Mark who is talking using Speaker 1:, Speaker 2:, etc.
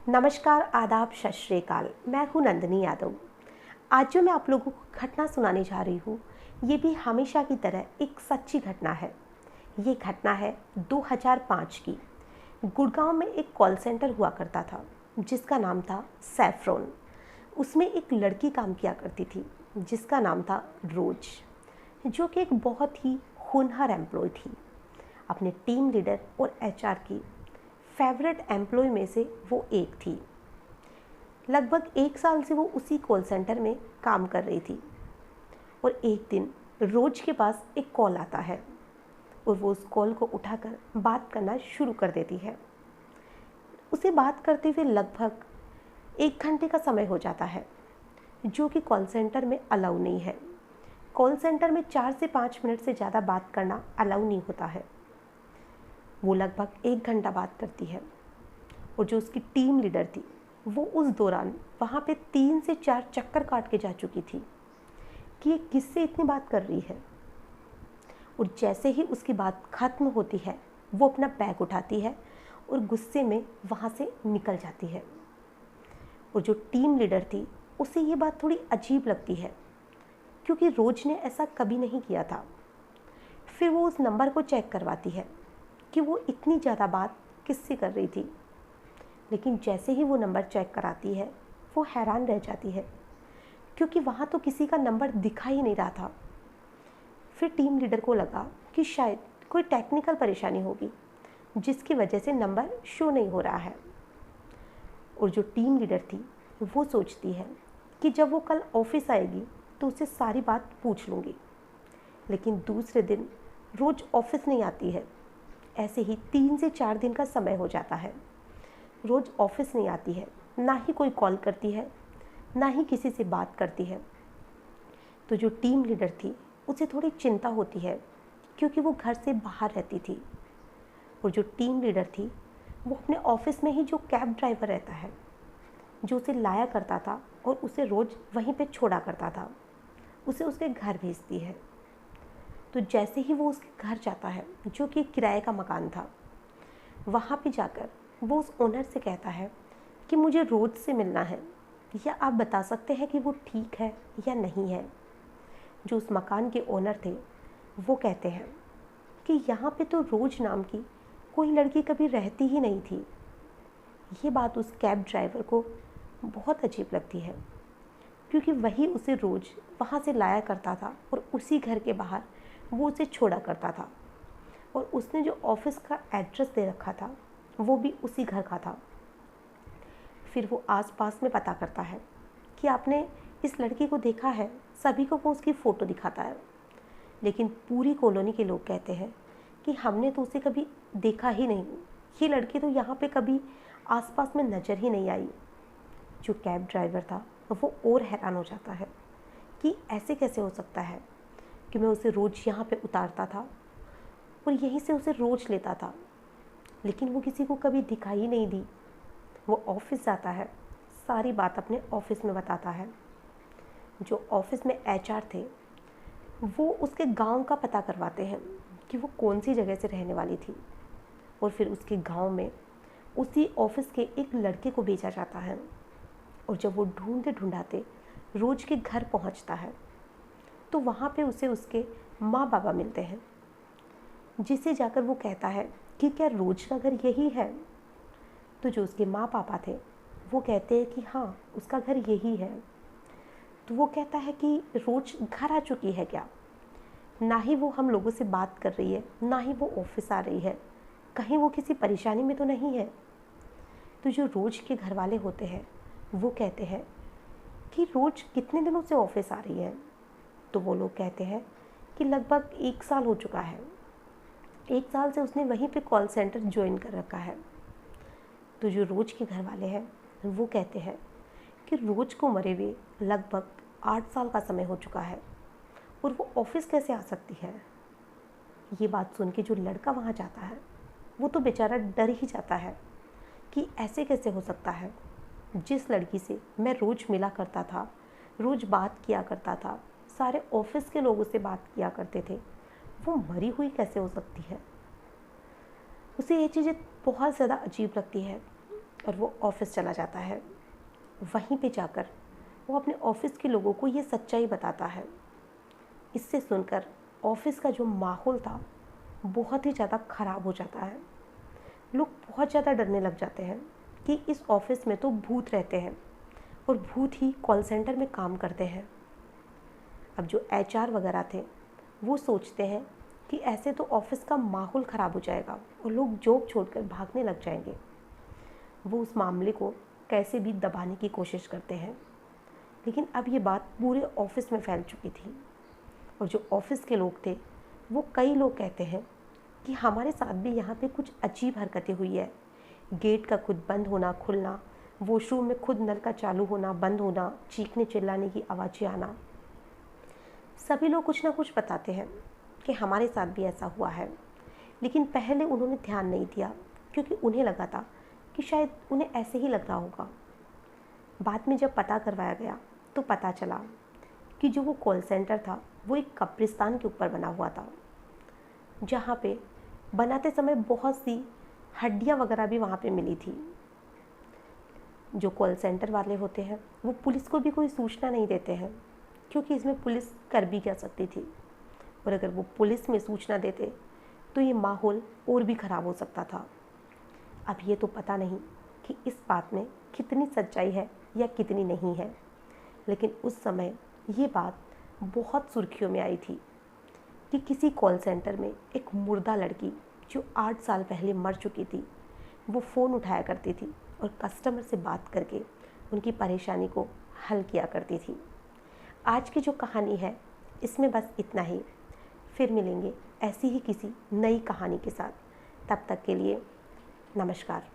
Speaker 1: नमस्कार, आदाब, सत श्री अकाल। मैं हूँ नंदिनी यादव। आज जो मैं आप लोगों को घटना सुनाने जा रही हूँ, ये भी हमेशा की तरह एक सच्ची घटना है। ये घटना है 2005 की। गुड़गांव में एक कॉल सेंटर हुआ करता था जिसका नाम था सैफ्रॉन। उसमें एक लड़की काम किया करती थी जिसका नाम था रोज, जो कि एक बहुत ही होनहार एम्प्लॉय थी। अपने टीम लीडर और एचआर की फेवरेट एम्प्लॉय में से वो एक थी। लगभग 1 साल से वो उसी कॉल सेंटर में काम कर रही थी और एक दिन रोज के पास एक कॉल आता है और वो उस कॉल को उठाकर बात करना शुरू कर देती है। उसे बात करते हुए लगभग 1 घंटे का समय हो जाता है, जो कि कॉल सेंटर में अलाउ नहीं है। कॉल सेंटर में 4 से 5 मिनट से ज़्यादा बात करना अलाउ नहीं होता है। वो लगभग 1 घंटा बात करती है और जो उसकी टीम लीडर थी वो उस दौरान वहाँ पे 3 से 4 चक्कर काट के जा चुकी थी कि ये किससे इतनी बात कर रही है। और जैसे ही उसकी बात खत्म होती है वो अपना बैग उठाती है और गुस्से में वहाँ से निकल जाती है। और जो टीम लीडर थी उसे ये बात थोड़ी अजीब लगती है क्योंकि रोज ने ऐसा कभी नहीं किया था। फिर वो उस नंबर को चेक करवाती है कि वो इतनी ज़्यादा बात किससे कर रही थी। लेकिन जैसे ही वो नंबर चेक कराती है वो हैरान रह जाती है क्योंकि वहाँ तो किसी का नंबर दिखा ही नहीं रहा था। फिर टीम लीडर को लगा कि शायद कोई टेक्निकल परेशानी होगी जिसकी वजह से नंबर शो नहीं हो रहा है। और जो टीम लीडर थी वो सोचती है कि जब वो कल ऑफिस आएगी तो उसे सारी बात पूछ लूँगी। लेकिन दूसरे दिन रोज ऑफिस नहीं आती है। ऐसे ही 3 से 4 दिन का समय हो जाता है। रोज ऑफिस नहीं आती है, ना ही कोई कॉल करती है, ना ही किसी से बात करती है। तो जो टीम लीडर थी उसे थोड़ी चिंता होती है क्योंकि वो घर से बाहर रहती थी। और जो टीम लीडर थी वो अपने ऑफिस में ही जो कैब ड्राइवर रहता है, जो उसे लाया करता था और उसे रोज़ वहीं पे छोड़ा करता था, उसे उसके घर भेजती है। तो जैसे ही वो उसके घर जाता है, जो कि किराए का मकान था, वहाँ पे जाकर वो उस ओनर से कहता है कि मुझे रोज से मिलना है, या आप बता सकते हैं कि वो ठीक है या नहीं है। जो उस मकान के ओनर थे वो कहते हैं कि यहाँ पे तो रोज नाम की कोई लड़की कभी रहती ही नहीं थी। ये बात उस कैब ड्राइवर को बहुत अजीब लगती है क्योंकि वही उसे रोज़ वहाँ से लाया करता था और उसी घर के बाहर वो उसे छोड़ा करता था। और उसने जो ऑफिस का एड्रेस दे रखा था वो भी उसी घर का था। फिर वो आसपास में पता करता है कि आपने इस लड़की को देखा है। सभी को वो उसकी फ़ोटो दिखाता है, लेकिन पूरी कॉलोनी के लोग कहते हैं कि हमने तो उसे कभी देखा ही नहीं। ये लड़की तो यहाँ पे कभी आसपास में नज़र ही नहीं आई। जो कैब ड्राइवर था वो और हैरान हो जाता है कि ऐसे कैसे हो सकता है कि मैं उसे रोज़ यहाँ पे उतारता था और यहीं से उसे रोज़ लेता था, लेकिन वो किसी को कभी दिखाई ही नहीं दी। वो ऑफिस जाता है, सारी बात अपने ऑफिस में बताता है। जो ऑफिस में एचआर थे वो उसके गांव का पता करवाते हैं कि वो कौन सी जगह से रहने वाली थी। और फिर उसके गांव में उसी ऑफिस के एक लड़के को भेजा जाता है। और जब वो ढूंढते ढूंढाते रोज के घर पहुंचता है तो वहाँ पे उसे उसके माँ बाबा मिलते हैं, जिसे जाकर वो कहता है कि क्या रोज का घर यही है। तो जो उसके माँ पापा थे वो कहते हैं कि हाँ, उसका घर यही है। तो वो कहता है कि रोज घर आ चुकी है क्या? ना ही वो हम लोगों से बात कर रही है, ना ही वो ऑफिस आ रही है, कहीं वो किसी परेशानी में तो नहीं है। तो जो रोज के घर वाले होते हैं वो कहते हैं कि रोज कितने दिनों से ऑफिस आ रही है? तो वो लोग कहते हैं कि लगभग 1 साल हो चुका है। 1 साल से उसने वहीं पे कॉल सेंटर ज्वाइन कर रखा है। तो जो रोज के घर वाले हैं वो कहते हैं कि रोज को मरे हुए लगभग 8 साल का समय हो चुका है और वो ऑफिस कैसे आ सकती है। ये बात सुन के जो लड़का वहाँ जाता है वो तो बेचारा डर ही जाता है कि ऐसे कैसे हो सकता है। जिस लड़की से मैं रोज़ मिला करता था, रोज़ बात किया करता था, सारे ऑफिस के लोग उससे बात किया करते थे, वो मरी हुई कैसे हो सकती है। उसे ये चीज़ें बहुत ज़्यादा अजीब लगती है और वो ऑफ़िस चला जाता है। वहीं पे जाकर वो अपने ऑफ़िस के लोगों को ये सच्चाई बताता है। इससे सुनकर ऑफ़िस का जो माहौल था बहुत ही ज़्यादा ख़राब हो जाता है। लोग बहुत ज़्यादा डरने लग जाते हैं कि इस ऑफ़िस में तो भूत रहते हैं और भूत ही कॉल सेंटर में काम करते हैं। अब जो एचआर वगैरह थे वो सोचते हैं कि ऐसे तो ऑफ़िस का माहौल ख़राब हो जाएगा और लोग जॉब छोड़कर भागने लग जाएंगे। वो उस मामले को कैसे भी दबाने की कोशिश करते हैं, लेकिन अब ये बात पूरे ऑफ़िस में फैल चुकी थी और जो ऑफ़िस के लोग थे वो कई लोग कहते हैं कि हमारे साथ भी यहाँ पे कुछ अजीब हरकतें हुई है। गेट का खुद बंद होना खुलना, वॉशरूम में खुद नल का चालू होना बंद होना, चीखने चिल्लाने की आवाज़ें आना। सभी लोग कुछ ना कुछ बताते हैं कि हमारे साथ भी ऐसा हुआ है, लेकिन पहले उन्होंने ध्यान नहीं दिया क्योंकि उन्हें लगा था कि शायद उन्हें ऐसे ही लग रहा होगा। बाद में जब पता करवाया गया तो पता चला कि जो वो कॉल सेंटर था वो एक कब्रिस्तान के ऊपर बना हुआ था, जहाँ पे बनाते समय बहुत सी हड्डियाँ वगैरह भी वहाँ पे मिली थी। जो कॉल सेंटर वाले होते हैं वो पुलिस को भी कोई सूचना नहीं देते हैं, क्योंकि इसमें पुलिस कर भी क्या सकती थी, और अगर वो पुलिस में सूचना देते तो ये माहौल और भी ख़राब हो सकता था। अब ये तो पता नहीं कि इस बात में कितनी सच्चाई है या कितनी नहीं है, लेकिन उस समय ये बात बहुत सुर्खियों में आई थी कि किसी कॉल सेंटर में एक मुर्दा लड़की जो 8 साल पहले मर चुकी थी, वो फ़ोन उठाया करती थी और कस्टमर से बात करके उनकी परेशानी को हल किया करती थी। आज की जो कहानी है इसमें बस इतना ही। फिर मिलेंगे ऐसी ही किसी नई कहानी के साथ। तब तक के लिए नमस्कार।